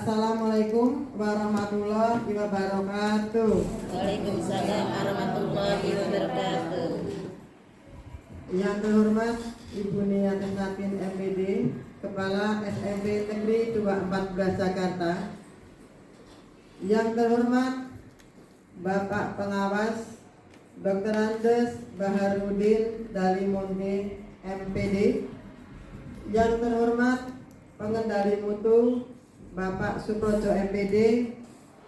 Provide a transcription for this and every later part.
Assalamualaikum warahmatullahi wabarakatuh. Waalaikumsalam warahmatullahi wabarakatuh. Yang terhormat Ibu Nia Tesnatin MPD, Kepala SMP Negeri 214 Jakarta. Yang terhormat Bapak Pengawas Dr. Andes Baharudin Dalimunte MPD. Yang terhormat Pengendali Mutu Bapak Suprojo MPD.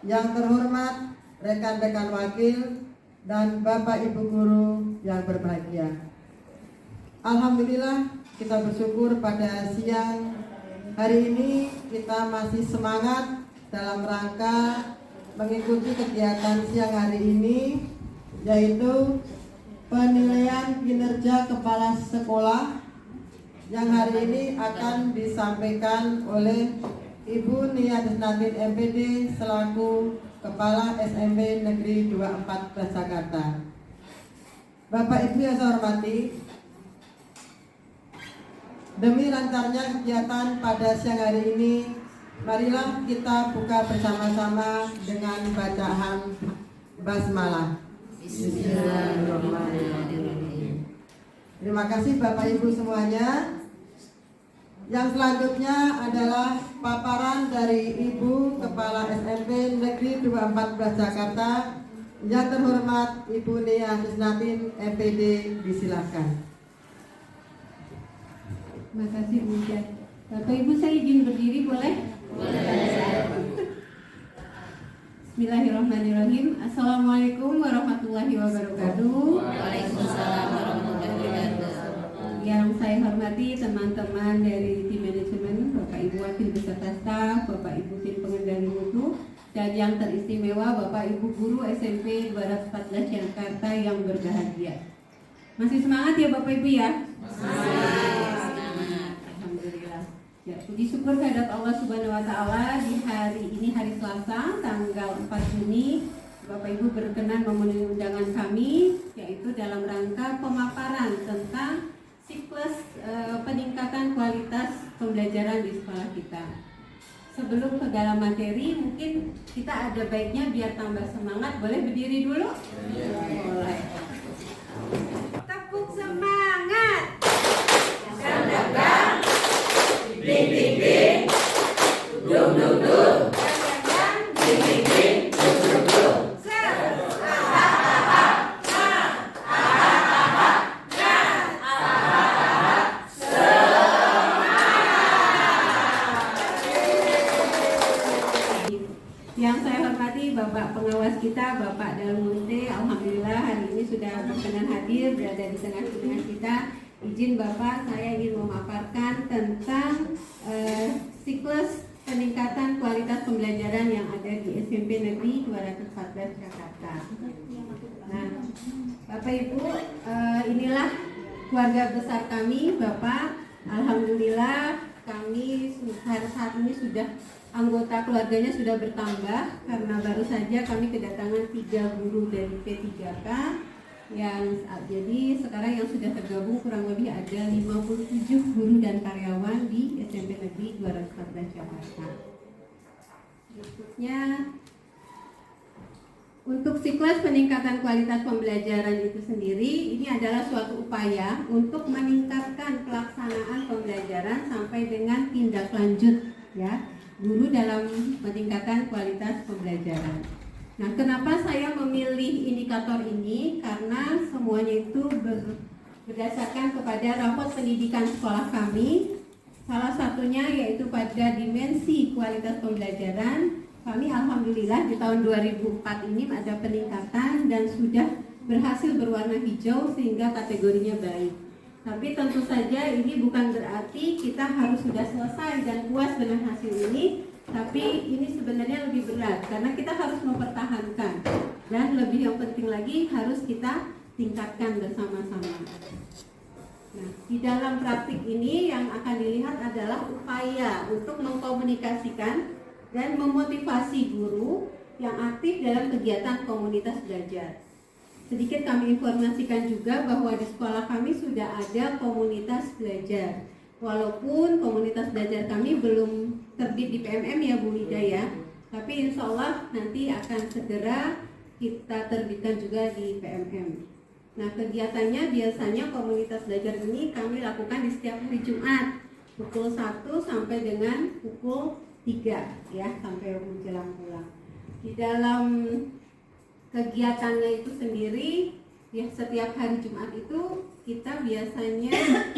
Yang terhormat rekan-rekan wakil dan Bapak Ibu guru yang berbahagia. Alhamdulillah, kita bersyukur pada siang hari ini kita masih semangat dalam rangka mengikuti kegiatan siang hari ini, yaitu penilaian kinerja kepala sekolah yang hari ini akan disampaikan oleh Ibu Nia Tesnatin MPD selaku Kepala SMP Negeri 214 Jakarta. Bapak Ibu yang saya hormati, demi lancarnya kegiatan pada siang hari ini, marilah kita buka bersama-sama dengan bacaan basmalah. Bismillahirrahmanirrahim. Terima kasih Bapak Ibu semuanya. Yang selanjutnya adalah paparan dari Ibu Kepala SMP Negeri 214 Jakarta. Yang terhormat Ibu Nia Tesnatin MPD, disilakan. Terima kasih Bu Jan. Bapak Ibu, saya izin berdiri boleh? Boleh. Bismillahirrahmanirrahim. Assalamualaikum warahmatullahi wabarakatuh. Waalaikumsalam warahmatullahi wabarakatuh. Yang saya hormati teman-teman dari tim manajemen, Bapak Ibu wakil beserta staf, Bapak Ibu tim pengendali mutu, dan yang teristimewa Bapak Ibu guru SMP 214 Jakarta yang berbahagia. Masih semangat ya Bapak Ibu ya? Ya, puji syukur kehadirat Allah Subhanahu wa taala, di hari ini hari Selasa tanggal 4 Juni Bapak Ibu berkenan memenuhi undangan kami, yaitu dalam rangka pemaparan tentang siklus peningkatan kualitas pembelajaran di sekolah kita. Sebelum ke dalam materi, mungkin kita ada baiknya biar tambah semangat, boleh berdiri dulu? Boleh. Tepuk semangat. Dang-dang-dang, ding-ding-ding, dung-dung-dung, dang-dang-dang, ding-ding-ding, dung-dung-dung. Yang saya hormati Bapak Pengawas kita, Bapak Dalimunte, alhamdulillah hari ini sudah berkenan hadir berada di tengah-tengah kita. Izin Bapak, saya ingin memaparkan tentang siklus peningkatan kualitas pembelajaran yang ada di SMP Negeri 214 Jakarta. Nah, Bapak Ibu, inilah keluarga besar kami, Bapak. Alhamdulillah kami saat ini sudah anggota keluarganya sudah bertambah karena baru saja kami kedatangan 3 guru dari P3K yang jadi sekarang yang sudah tergabung kurang lebih ada 57 guru dan karyawan di SMP Negeri 214 Jakarta. Berikutnya, untuk siklus peningkatan kualitas pembelajaran itu sendiri, ini adalah suatu upaya untuk meningkatkan pelaksanaan pembelajaran sampai dengan tindak lanjut ya guru dalam peningkatan kualitas pembelajaran. Nah, kenapa saya memilih indikator ini? Karena semuanya itu berdasarkan kepada rapot pendidikan sekolah kami. Salah satunya yaitu pada dimensi kualitas pembelajaran. Kami alhamdulillah di tahun 2004 ini ada peningkatan dan sudah berhasil berwarna hijau sehingga kategorinya baik. Tapi tentu saja ini bukan berarti kita harus sudah selesai dan puas dengan hasil ini. Tapi ini sebenarnya lebih berat karena kita harus mempertahankan dan lebih yang penting lagi harus kita tingkatkan bersama-sama. Nah, di dalam praktik ini yang akan dilihat adalah upaya untuk mengkomunikasikan dan memotivasi guru yang aktif dalam kegiatan komunitas belajar. Sedikit kami informasikan juga bahwa di sekolah kami sudah ada komunitas belajar. Walaupun komunitas belajar kami belum terbit di PMM ya Bu Ida ya, tapi insya Allah nanti akan segera kita terbitkan juga di PMM. Nah, kegiatannya biasanya komunitas belajar ini kami lakukan di setiap hari Jumat pukul 1 sampai dengan pukul 3 ya, sampai menjelang pulang. Di dalam kegiatannya itu sendiri ya, setiap hari Jumat itu kita biasanya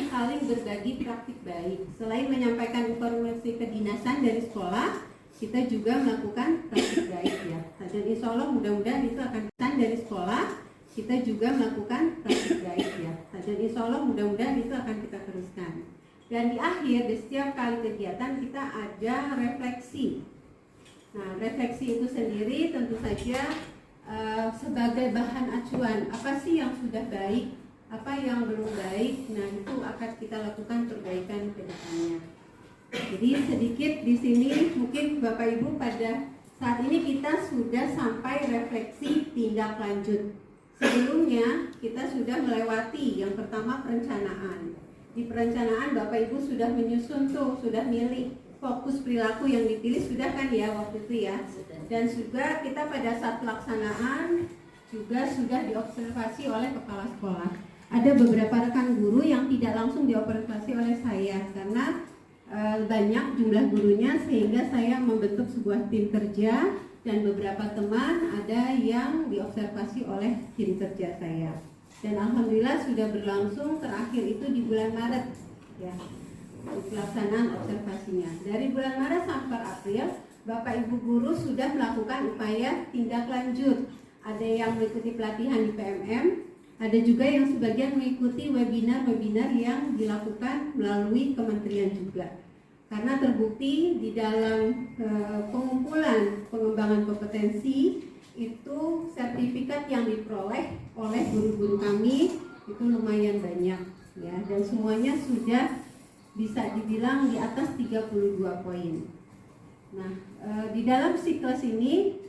saling berbagi praktik baik. Selain menyampaikan informasi kedinasan dari sekolah, kita juga melakukan praktik baik ya. Dan insya Allah mudah-mudahan itu akan pesan dari sekolah, kita juga melakukan praktik baik ya. Dan insya Allah mudah-mudahan itu akan kita teruskan. Dan di akhir di setiap kali kegiatan kita ada refleksi. Nah, refleksi itu sendiri tentu saja sebagai bahan acuan, apa sih yang sudah baik, apa yang belum baik. Nah, itu akan kita lakukan perbaikan ke depannya. Jadi sedikit di sini mungkin Bapak Ibu pada saat ini kita sudah sampai refleksi tindak lanjut. Sebelumnya kita sudah melewati yang pertama perencanaan. Di perencanaan Bapak Ibu sudah menyusun tuh, sudah milih fokus perilaku yang dipilih sudah kan ya waktu itu ya. Dan juga kita pada saat pelaksanaan juga sudah diobservasi oleh kepala sekolah. Ada beberapa rekan guru yang tidak langsung diobservasi oleh saya karena banyak jumlah gurunya, sehingga saya membentuk sebuah tim kerja dan beberapa teman ada yang diobservasi oleh tim kerja saya. Dan alhamdulillah sudah berlangsung terakhir itu di bulan Maret ya, pelaksanaan observasinya. Dari bulan Maret sampai April, Bapak Ibu guru sudah melakukan upaya tindak lanjut. Ada yang mengikuti pelatihan di PMM, ada juga yang sebagian mengikuti webinar-webinar yang dilakukan melalui kementerian juga. Karena terbukti di dalam pengumpulan pengembangan kompetensi itu sertifikat yang diperoleh oleh guru-guru kami itu lumayan banyak ya, dan semuanya sudah bisa dibilang di atas 32 poin. Nah, di dalam siklus ini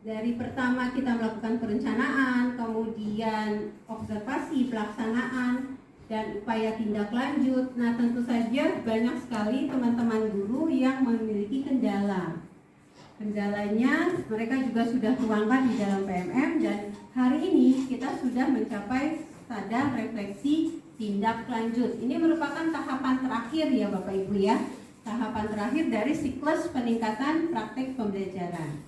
dari pertama kita melakukan perencanaan, kemudian observasi, pelaksanaan, dan upaya tindak lanjut. Nah, tentu saja banyak sekali teman-teman guru yang memiliki kendala. Kendalanya mereka juga sudah tuangkan di dalam PMM, dan hari ini kita sudah mencapai sadar refleksi tindak lanjut. Ini merupakan tahapan terakhir ya Bapak Ibu ya. Tahapan terakhir dari siklus peningkatan praktek pembelajaran.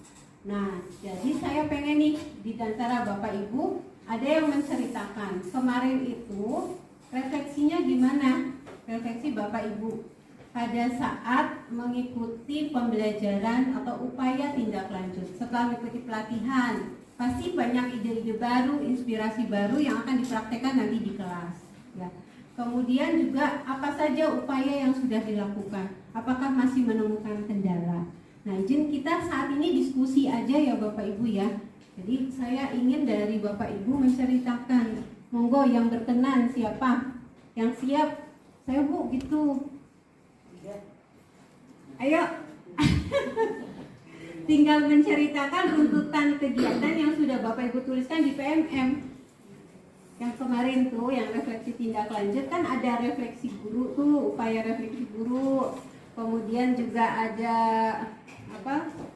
Nah, jadi saya pengen nih di antara Bapak Ibu ada yang menceritakan kemarin itu refleksinya gimana? Refleksi Bapak Ibu pada saat mengikuti pembelajaran atau upaya tindak lanjut. Setelah mengikuti pelatihan, pasti banyak ide-ide baru, inspirasi baru yang akan dipraktekkan nanti di kelas. Ya. Kemudian juga apa saja upaya yang sudah dilakukan? Apakah masih menemukan kendala? Nah, izin kita saat ini diskusi aja ya Bapak Ibu ya. Jadi saya ingin dari Bapak Ibu menceritakan. Monggo yang berkenan siapa? Yang siap? Saya Bu gitu. Ayo. Tinggal menceritakan runtutan kegiatan yang sudah Bapak Ibu tuliskan di PMM. Yang kemarin tuh yang refleksi tindak lanjut kan ada refleksi guru tuh, upaya refleksi guru. Kemudian juga ada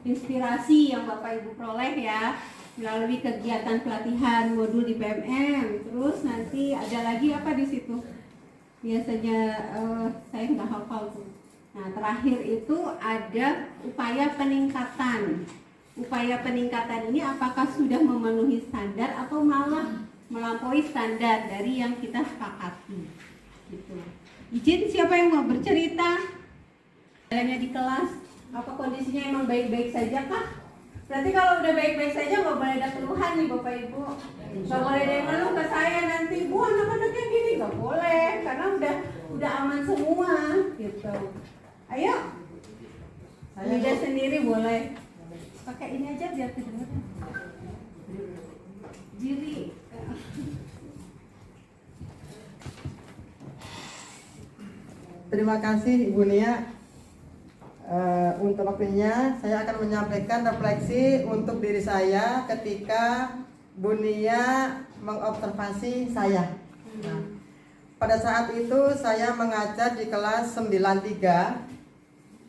inspirasi yang Bapak Ibu peroleh ya melalui kegiatan pelatihan modul di PMM. Terus nanti ada lagi apa di situ? Biasanya saya nggak hafal tuh. Nah, terakhir itu ada upaya peningkatan. Upaya peningkatan ini apakah sudah memenuhi standar atau malah melampaui standar dari yang kita sepakati. Gitu. Izin siapa yang mau bercerita? Adanya di kelas, apa kondisinya emang baik-baik saja kah? Berarti kalau udah baik-baik saja nggak boleh ada keluhan nih Bapak Ibu. Nggak boleh ada yang ngeluh ke saya nanti, Bu anak-anaknya gini, nggak boleh karena udah aman semua gitu. Ayo, Lidah sendiri boleh. Pakai ini aja biar kedengeran. Jiri. Terima kasih Ibu Nia. Untuk waktunya saya akan menyampaikan refleksi untuk diri saya ketika Bu Nia mengobservasi saya. Nah, pada saat itu saya mengajar di kelas 93.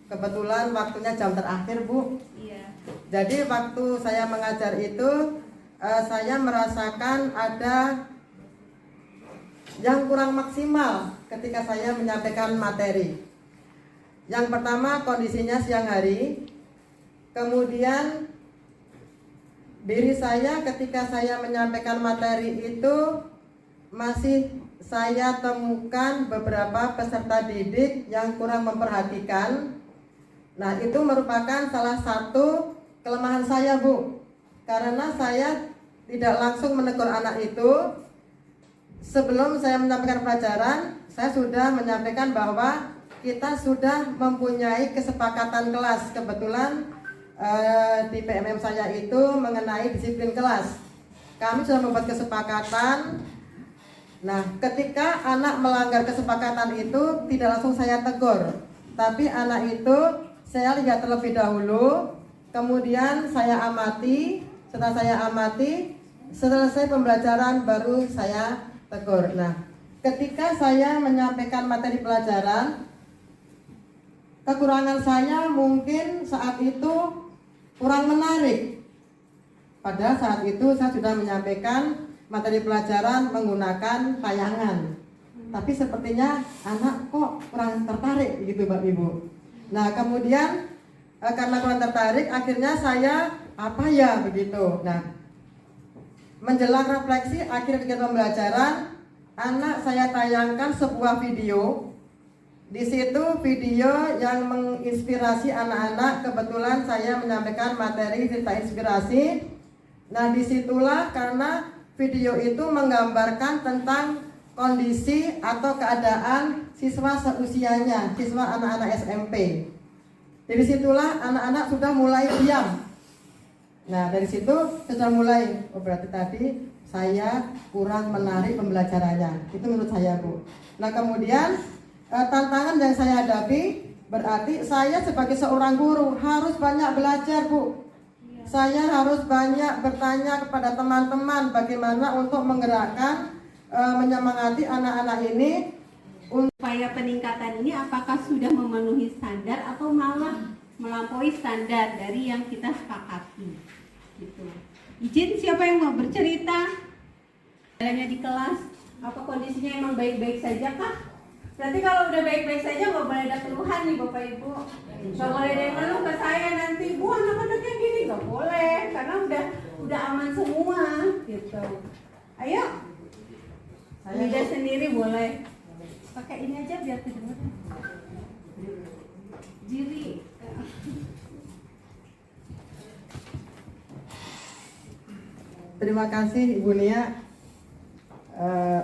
Kebetulan waktunya jam terakhir, Bu. Iya. Jadi waktu saya mengajar itu saya merasakan ada yang kurang maksimal ketika saya menyampaikan materi. Yang pertama, kondisinya siang hari. Kemudian diri saya ketika saya menyampaikan materi itu masih saya temukan beberapa peserta didik yang kurang memperhatikan. Nah, itu merupakan salah satu kelemahan saya, Bu. Karena saya tidak langsung menegur anak itu. Sebelum saya menyampaikan pelajaran, saya sudah menyampaikan bahwa kita sudah mempunyai kesepakatan kelas. Kebetulan di PMM saya itu mengenai disiplin kelas. Kami sudah membuat kesepakatan. Nah, ketika anak melanggar kesepakatan itu tidak langsung saya tegur, tapi anak itu saya lihat terlebih dahulu, kemudian saya amati. Setelah saya amati, selesai pembelajaran baru saya tegur. Nah, ketika saya menyampaikan materi pelajaran, kekurangan saya mungkin saat itu kurang menarik. Padahal saat itu saya sudah menyampaikan materi pelajaran menggunakan tayangan. Tapi sepertinya anak kok kurang tertarik gitu, Bapak Ibu. Nah, kemudian karena kurang tertarik, akhirnya saya apa ya begitu. Nah, menjelang refleksi akhir kegiatan pembelajaran, anak saya tayangkan sebuah video. Di situ video yang menginspirasi anak-anak. Kebetulan saya menyampaikan materi cerita inspirasi. Nah, disitulah karena video itu menggambarkan tentang kondisi atau keadaan siswa seusianya, siswa anak-anak SMP. Dari situlah anak-anak sudah mulai diam. Nah, dari situ sudah mulai, oh berarti tadi saya kurang menarik pembelajarannya. Itu menurut saya, Bu. Nah, kemudian tantangan yang saya hadapi berarti saya sebagai seorang guru harus banyak belajar, Bu. Saya harus banyak bertanya kepada teman-teman bagaimana untuk menggerakkan, menyemangati anak-anak ini. Upaya peningkatan ini apakah sudah memenuhi standar atau malah melampaui standar dari yang kita sepakati? Gitu. Izin, siapa yang mau bercerita? Jalannya di kelas, apa kondisinya emang baik-baik saja kah? Berarti kalau udah baik-baik saja nggak boleh ada keluhan nih Bapak Ibu. Nggak boleh ada yang ngeluh ke saya nanti, Bu anak-anaknya gini, nggak boleh karena udah aman semua gitu. Ayo, Mida sendiri boleh pakai ini aja biar kedengeran. Jiri. Terima kasih Ibu Nia.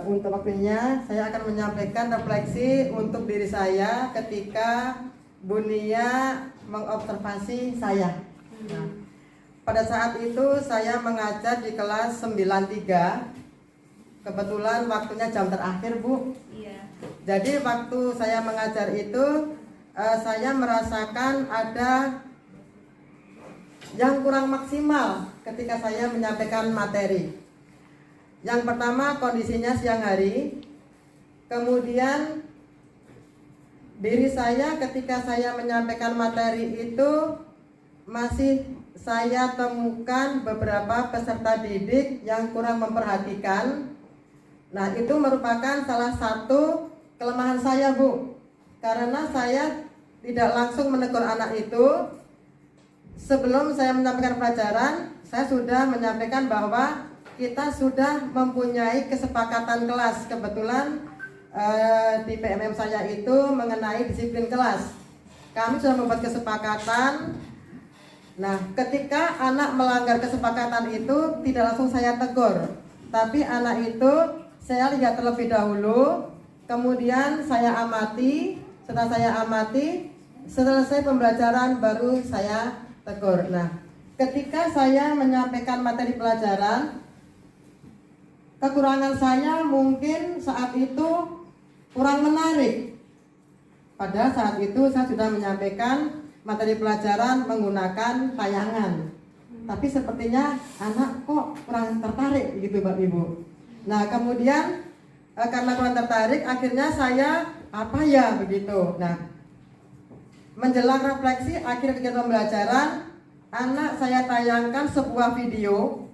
Untuk waktunya saya akan menyampaikan refleksi untuk diri saya ketika Bu Nia mengobservasi saya. Nah, pada saat itu saya mengajar di kelas 93. Kebetulan waktunya jam terakhir, Bu. Iya. Jadi waktu saya mengajar itu saya merasakan ada yang kurang maksimal ketika saya menyampaikan materi. Yang pertama, kondisinya siang hari. Kemudian diri saya ketika saya menyampaikan materi itu masih saya temukan beberapa peserta didik yang kurang memperhatikan. Nah, itu merupakan salah satu kelemahan saya, Bu. Karena saya tidak langsung menegur anak itu. Sebelum saya menyampaikan pelajaran, saya sudah menyampaikan bahwa kita sudah mempunyai kesepakatan kelas. Kebetulan di PMM saya itu mengenai disiplin kelas. Kami sudah membuat kesepakatan. Nah, ketika anak melanggar kesepakatan itu tidak langsung saya tegur, tapi anak itu saya lihat terlebih dahulu, kemudian saya amati. Setelah saya amati, selesai pembelajaran baru saya tegur. Nah, ketika saya menyampaikan materi pelajaran, kekurangan saya mungkin saat itu kurang menarik. Padahal saat itu saya sudah menyampaikan materi pelajaran menggunakan tayangan. Tapi sepertinya anak kok kurang tertarik gitu, Bapak Ibu. Nah, kemudian karena kurang tertarik, akhirnya saya apa ya begitu. Nah, menjelang refleksi akhir kegiatan pembelajaran, anak saya tayangkan sebuah video.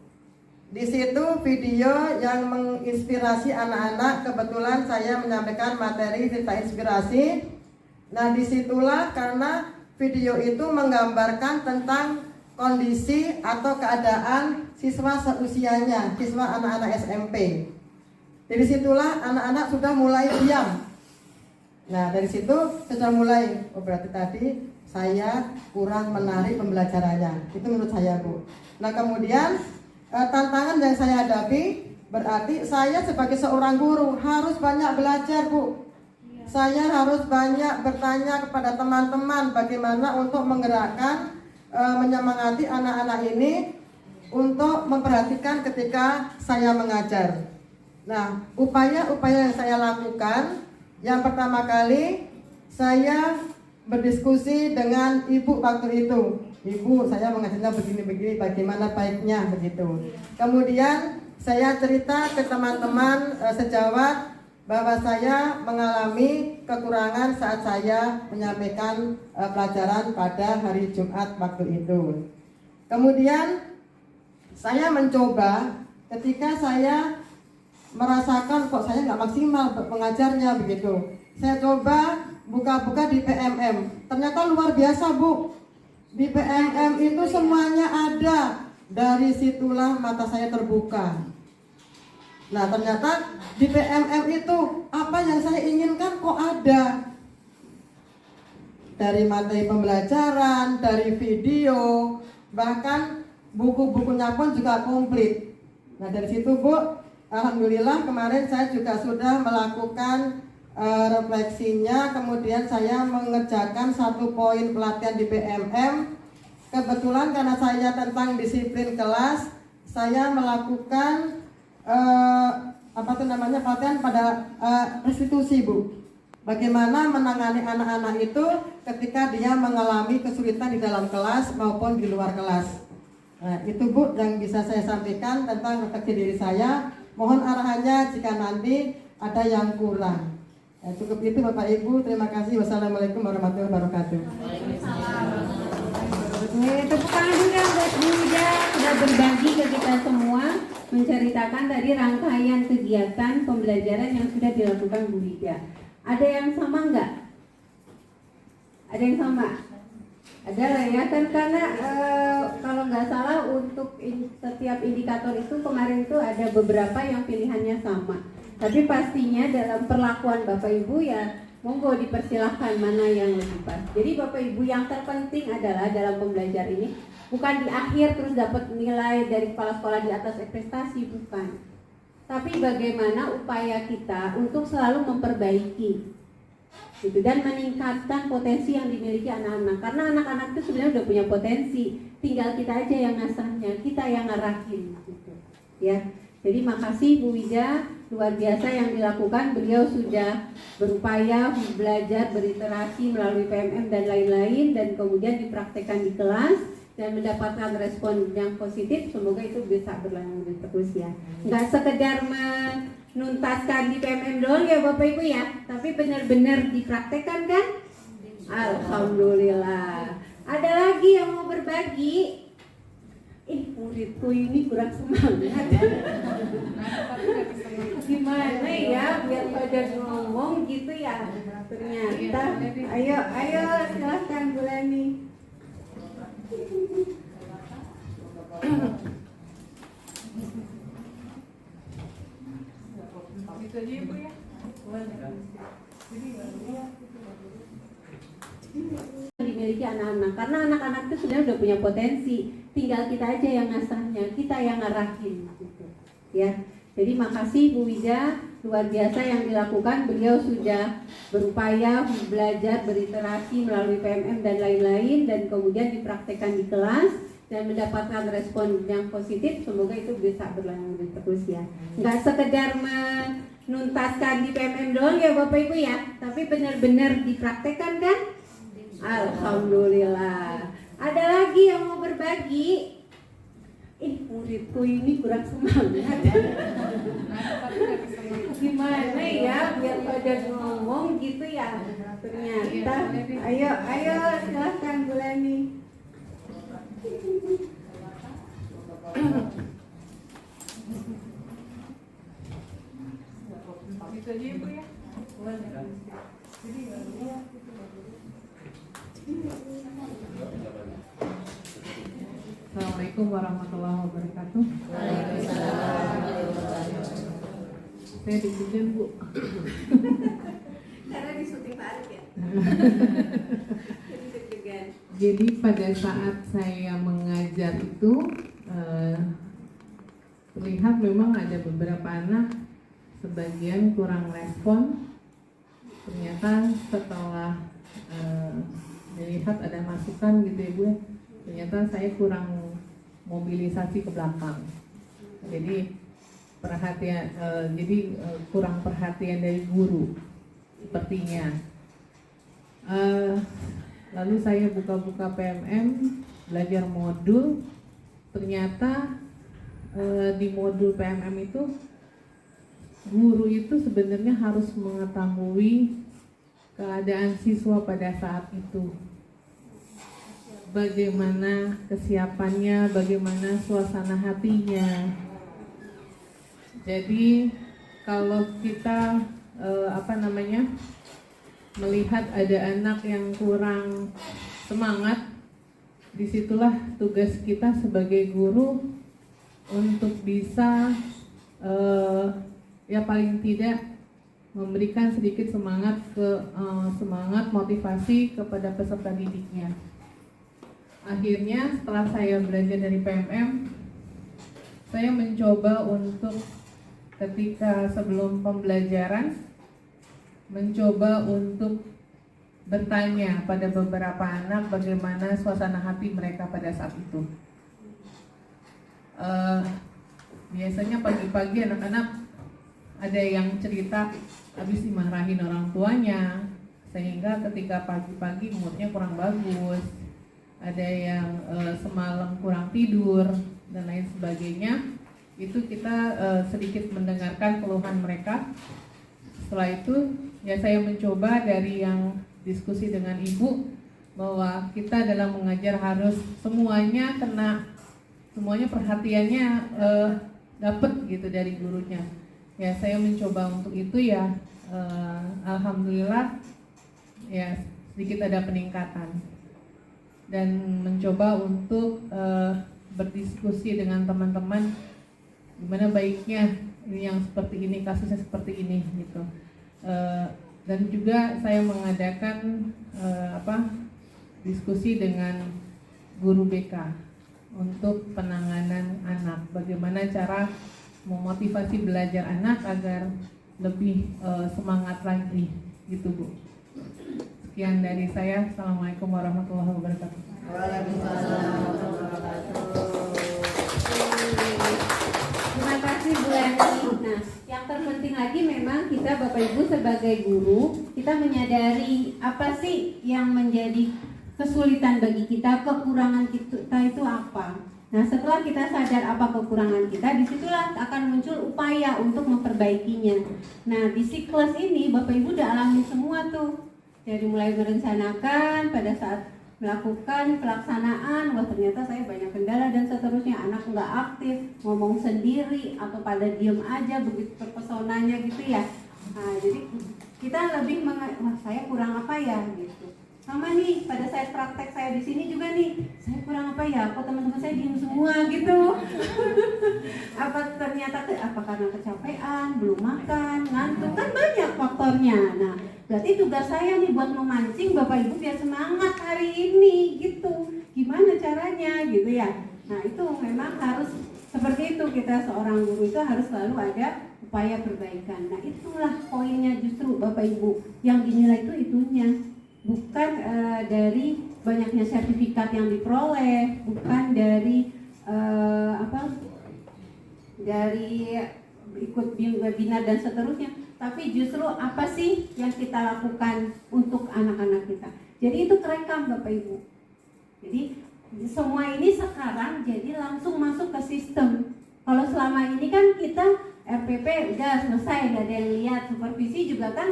Di situ video yang menginspirasi anak-anak. Kebetulan saya menyampaikan materi cerita inspirasi. Nah, disitulah karena video itu menggambarkan tentang kondisi atau keadaan siswa seusianya, siswa anak-anak SMP. Dari situlah anak-anak sudah mulai diam. Nah, dari situ sudah mulai, oh berarti tadi saya kurang menarik pembelajarannya. Itu menurut saya, Bu. Nah, kemudian tantangan yang saya hadapi berarti saya sebagai seorang guru harus banyak belajar, Bu. Saya harus banyak bertanya kepada teman-teman bagaimana untuk menggerakkan, menyemangati anak-anak ini untuk memperhatikan ketika saya mengajar. Nah, upaya-upaya yang saya lakukan, yang pertama kali saya berdiskusi dengan ibu waktu itu. Ibu, saya mengajarnya begini-begini, bagaimana baiknya begitu. Kemudian saya cerita ke teman-teman sejawat bahwa saya mengalami kekurangan saat saya menyampaikan pelajaran pada hari Jumat waktu itu. Kemudian saya mencoba ketika saya merasakan kok saya nggak maksimal mengajarnya begitu. Saya coba buka-buka di PMM. Ternyata luar biasa, Bu. Di PMM itu semuanya ada. Dari situlah mata saya terbuka. Nah, ternyata di PMM itu apa yang saya inginkan kok ada. Dari materi pembelajaran, dari video, bahkan buku-bukunya pun juga komplit. Nah, dari situ, Bu, alhamdulillah kemarin saya juga sudah melakukan refleksinya. Kemudian saya mengerjakan 1 poin pelatihan di PMM. Kebetulan karena saya tentang disiplin kelas, saya melakukan pelatihan pada restitusi, Bu. Bagaimana menangani anak-anak itu ketika dia mengalami kesulitan di dalam kelas maupun di luar kelas. Nah, itu, Bu, yang bisa saya sampaikan tentang refleksi diri saya. Mohon arahannya jika nanti ada yang kurang. Cukup itu, Bapak Ibu. Terima kasih. Wassalamualaikum warahmatullahi wabarakatuh. Tepuk tangan juga buat Bu Wida sudah berbagi ke kita semua, menceritakan tadi rangkaian kegiatan pembelajaran yang sudah dilakukan Bu Wida. Ada yang sama nggak? Ada yang sama? Ada lah ya, kan karena kalau nggak salah untuk setiap indikator itu kemarin itu ada beberapa yang pilihannya sama. Tapi pastinya dalam perlakuan Bapak Ibu ya monggo dipersilahkan mana yang lebih pas. Jadi Bapak Ibu, yang terpenting adalah dalam pembelajar ini bukan di akhir terus dapat nilai dari kepala sekolah di atas prestasi, bukan. Tapi bagaimana upaya kita untuk selalu memperbaiki gitu, dan meningkatkan potensi yang dimiliki anak-anak. Karena anak-anak itu sebenarnya udah punya potensi, tinggal kita aja yang ngasahnya, kita yang ngarahin gitu. Ya. Jadi makasih Bu Wida, luar biasa yang dilakukan. Beliau sudah berupaya belajar, berinteraksi melalui PMM dan lain-lain, dan kemudian dipraktekkan di kelas dan mendapatkan respon yang positif. Semoga itu bisa berlanjut terus ya. Nggak sekedar menuntaskan di PMM doang ya Bapak Ibu ya, tapi benar-benar dipraktekkan kan? Alhamdulillah. Ada lagi yang mau berbagi? Muridku ini kurang semangat. Gimana ya biar pada ngomong gitu ya? Ternyata. Ayo silahkan Bu Leni. Itu aja Ibu ya. Dimiliki anak-anak, karena anak-anak itu sebenarnya udah punya potensi, tinggal kita aja yang ngasahnya, kita yang ngarahin gitu. Ya. Jadi makasih Bu Wida, luar biasa yang dilakukan. Beliau sudah berupaya belajar, berinteraksi melalui PMM dan lain-lain, dan kemudian dipraktekkan di kelas dan mendapatkan respon yang positif. Semoga itu bisa berlanjut terus ya. Nggak sekedar menuntaskan di PMM doang ya Bapak Ibu ya, tapi benar-benar dipraktekkan kan? Alhamdulillah. Ada lagi yang mau berbagi? muridku ini kurang semangat. Gimana ya biar pada ngomong gitu ya. Ternyata ayo silahkan Bu Leni. Assalamualaikum warahmatullahi wabarakatuh. Saya deg-degan Bu. Karena di syuting Pak Arif ya. Jadi deg-degan. Jadi pada saat saya mengajar itu terlihat memang ada beberapa anak sebagian kurang respon. Ternyata setelah dilihat ada masukan gitu ya Bu, ternyata saya kurang mobilisasi ke belakang. Jadi perhatian, kurang perhatian dari guru sepertinya. Lalu saya buka-buka PMM, belajar modul. Ternyata di modul PMM itu guru itu sebenarnya harus mengetahui keadaan siswa pada saat itu, bagaimana kesiapannya, bagaimana suasana hatinya. Jadi kalau kita melihat ada anak yang kurang semangat, disitulah tugas kita sebagai guru untuk bisa ya paling tidak memberikan sedikit semangat motivasi kepada peserta didiknya. Akhirnya setelah saya belajar dari PMM, saya mencoba untuk ketika sebelum pembelajaran mencoba untuk bertanya pada beberapa anak bagaimana suasana hati mereka pada saat itu. Biasanya pagi-pagi anak-anak ada yang cerita habis dimarahin orang tuanya, sehingga ketika pagi-pagi moodnya kurang bagus. Ada yang semalam kurang tidur dan lain sebagainya. Itu kita sedikit mendengarkan keluhan mereka. Setelah itu ya saya mencoba dari yang diskusi dengan ibu bahwa kita dalam mengajar harus semuanya perhatiannya dapat gitu dari gurunya. Ya saya mencoba untuk itu ya, alhamdulillah ya sedikit ada peningkatan. Dan mencoba untuk berdiskusi dengan teman-teman gimana baiknya ini yang seperti ini, kasusnya seperti ini gitu. Dan juga saya mengadakan diskusi dengan guru BK untuk penanganan anak, bagaimana cara memotivasi belajar anak agar lebih semangat lagi gitu Bu. Sekian dari saya. Assalamualaikum warahmatullahi wabarakatuh. Waalaikumsalam warahmatullahi wabarakatuh. Terima kasih Bu Leni. Nah, yang terpenting lagi memang kita Bapak Ibu sebagai guru, kita menyadari apa sih yang menjadi kesulitan bagi kita, kekurangan kita itu apa. Nah, setelah kita sadar apa kekurangan kita, disitulah akan muncul upaya untuk memperbaikinya. Nah, di siklus ini Bapak Ibu udah alami semua tuh. Dari mulai merencanakan, pada saat melakukan pelaksanaan, wah ternyata saya banyak kendala dan seterusnya. Anak nggak aktif, ngomong sendiri atau pada diem aja, begitu terpesonanya gitu ya. Nah, jadi kita lebih wah saya kurang apa ya gitu. Sama nih pada saat praktek saya di sini juga nih, saya kurang apa ya? Kok teman-teman saya diem semua gitu? Apa ternyata apa karena kecapean, belum makan, ngantuk, kan banyak faktornya. Nah, berarti tugas saya nih buat memancing Bapak Ibu biar semangat hari ini gitu. Gimana caranya gitu ya? Nah, itu memang harus seperti itu, kita seorang guru itu harus selalu ada upaya perbaikan. Nah, itulah poinnya justru Bapak Ibu, yang dinilai itu itunya. Bukan dari banyaknya sertifikat yang diperoleh, bukan dari dari ikut webinar dan seterusnya, tapi justru apa sih yang kita lakukan untuk anak-anak kita. Jadi itu kerekam Bapak Ibu. Jadi semua ini sekarang jadi langsung masuk ke sistem. Kalau selama ini kan kita RPP udah selesai, gak ada yang lihat. Supervisi juga kan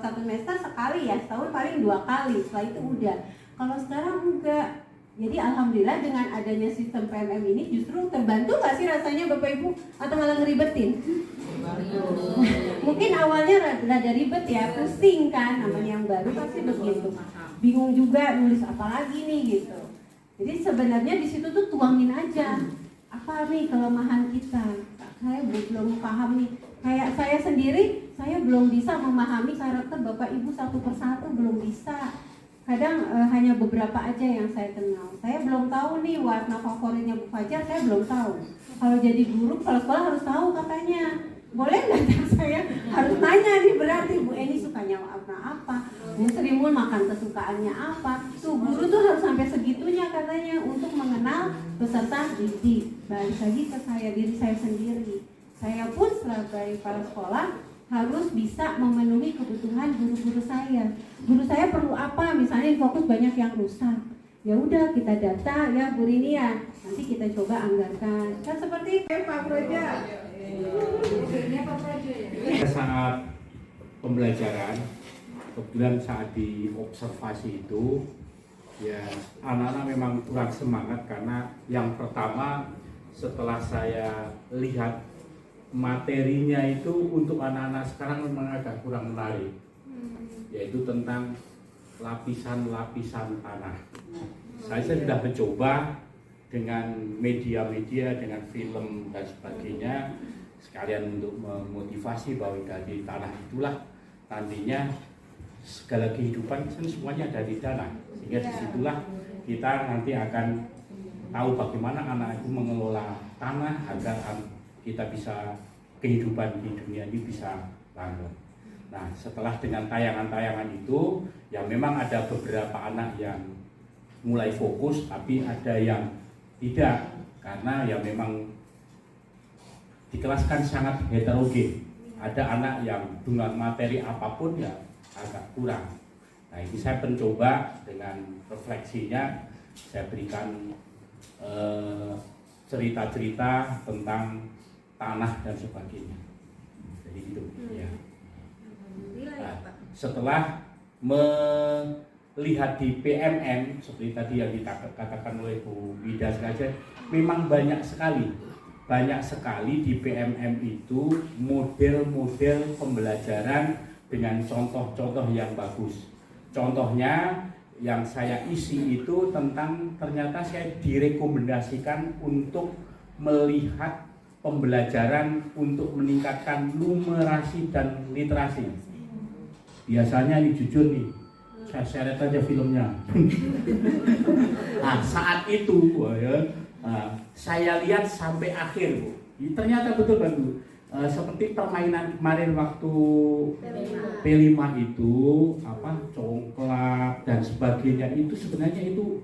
satu semester sekali ya, setahun paling 2 kali, setelah itu udah. Kalau sekarang enggak. Jadi alhamdulillah dengan adanya sistem PMM ini justru terbantu gak sih rasanya Bapak Ibu? Atau malah ngeribetin? Mungkin awalnya rada ribet ya, pusing kan, namanya yang baru pasti begitu. Bingung juga nulis apa lagi nih gitu. Jadi sebenarnya di situ tuh tuangin aja apa nih kelemahan kita. Saya belum paham nih. Kayak saya sendiri, saya belum bisa memahami karakter Bapak Ibu satu persatu, belum bisa. Kadang hanya beberapa aja yang saya kenal. Saya belum tahu nih warna favoritnya Bu Fajar, saya belum tahu. Kalau jadi guru, kalau sekolah harus tahu katanya. Boleh nggak saya harus tanya nih, berarti Bu Eni sukanya warna apa, Bu Sri Mul makan kesukaannya apa. Tuh guru tuh harus sampai segitunya katanya untuk mengenal peserta didik. Balik lagi ke saya, diri saya sendiri. Saya pun sebagai kepala sekolah harus bisa memenuhi kebutuhan guru-guru saya. Guru saya perlu apa? Misalnya fokus banyak yang rusak. Ya udah kita data ya Bu Rini ya. Nanti kita coba anggarkan. Kan seperti Pak Proja. Saat pembelajaran, kebetulan saat di observasi itu, ya anak-anak memang kurang semangat karena yang pertama setelah saya lihat materinya itu untuk anak-anak sekarang memang agak kurang menarik, yaitu tentang lapisan-lapisan tanah. Saya sudah mencoba dengan media-media, dengan film dan sebagainya, sekalian untuk memotivasi bahwa dari tanah itulah nantinya segala kehidupan kan semuanya ada di tanah, sehingga disitulah kita nanti akan tahu bagaimana anak itu mengelola tanah agar kita bisa kehidupan di dunia ini bisa langgeng. Nah, setelah dengan tayangan-tayangan itu, ya memang ada beberapa anak yang mulai fokus, tapi ada yang tidak, karena ya memang di kelas kan sangat heterogen. Ada anak yang dengan materi apapun ya agak kurang. Nah, ini saya mencoba dengan refleksinya, saya berikan cerita-cerita tentang tanah dan sebagainya. Jadi itu ya. Nah, setelah melihat di PMM seperti tadi yang dikatakan oleh Bu Wida saja, memang banyak sekali di PMM itu model-model pembelajaran dengan contoh-contoh yang bagus. Contohnya yang saya isi itu tentang, ternyata saya direkomendasikan untuk melihat pembelajaran untuk meningkatkan numerasi dan literasi. Biasanya ini jujur nih, saya seret aja filmnya. Nah, saat itu saya lihat sampai akhir, Bu. Ternyata betul kan, Bu. Seperti permainan kemarin waktu P5 itu congklak dan sebagainya, itu sebenarnya itu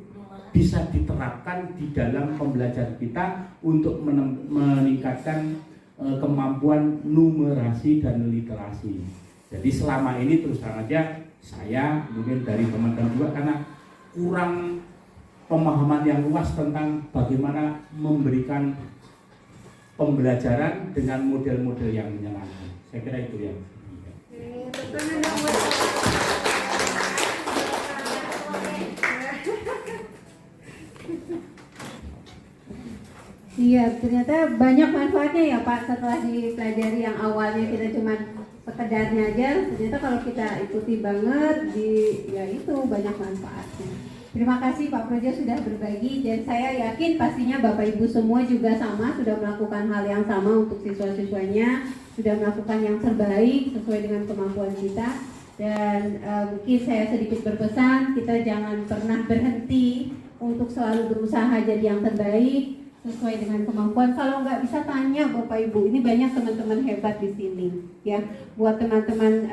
bisa diterapkan di dalam pembelajaran kita untuk meningkatkan kemampuan numerasi dan literasi. Jadi selama ini terus terang aja saya mungkin dari teman-teman juga karena kurang pemahaman yang luas tentang bagaimana memberikan pembelajaran dengan model-model yang menyenangkan. Saya kira itu ya. Iya, ternyata banyak manfaatnya ya Pak setelah dipelajari. Yang awalnya kita cuma sekedarnya aja, ternyata kalau kita ikuti banget ya itu banyak manfaatnya. Terima kasih Pak Projo sudah berbagi, dan saya yakin pastinya Bapak Ibu semua juga sama, sudah melakukan hal yang sama untuk siswa-siswanya, sudah melakukan yang terbaik sesuai dengan kemampuan kita. Dan mungkin saya sedikit berpesan, kita jangan pernah berhenti untuk selalu berusaha jadi yang terbaik sesuai dengan kemampuan. Kalau nggak bisa tanya Bapak Ibu, ini banyak teman-teman hebat di sini ya. Buat teman-teman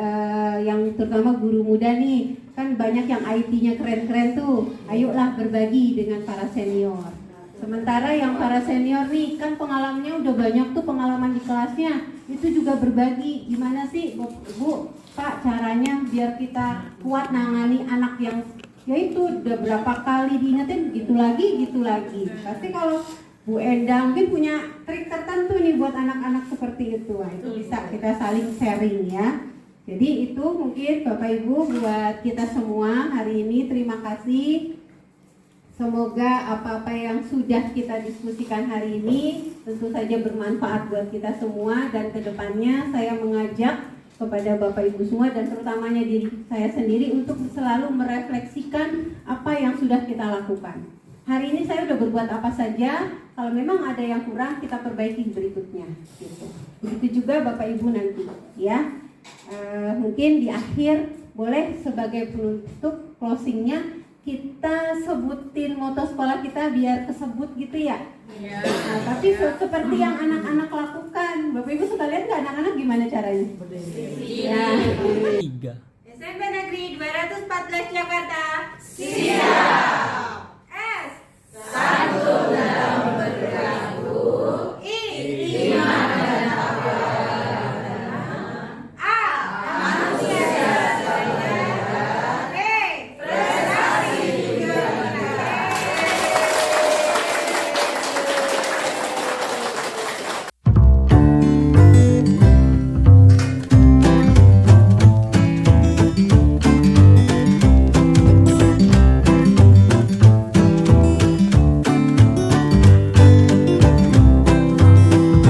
yang terutama guru muda nih, kan banyak yang IT-nya keren-keren tuh. Ayolah berbagi dengan para senior. Sementara yang para senior nih kan pengalamannya udah banyak tuh, pengalaman di kelasnya, itu juga berbagi. Gimana sih Bu, Pak, caranya biar kita kuat nangani anak ya itu udah berapa kali diingetin gitu lagi. Pasti kalau Bu Enda mungkin punya trik tertentu nih buat anak-anak seperti itu. Nah, itu bisa kita saling sharing ya. Jadi itu mungkin Bapak Ibu buat kita semua hari ini, terima kasih. Semoga apa-apa yang sudah kita diskusikan hari ini tentu saja bermanfaat buat kita semua, dan kedepannya saya mengajak kepada Bapak Ibu semua dan terutamanya diri saya sendiri untuk selalu merefleksikan apa yang sudah kita lakukan. Hari ini saya sudah berbuat apa saja, kalau memang ada yang kurang kita perbaiki berikutnya gitu. Begitu juga Bapak Ibu nanti ya. Mungkin di akhir boleh sebagai penutup closingnya kita sebutin moto sekolah kita biar kesebut gitu ya. Nah, tapi seperti yang anak-anak lakukan, Bapak Ibu suka lihat nggak anak-anak gimana caranya? Ya. Tiga. SMP Negeri 214 Jakarta. Siap.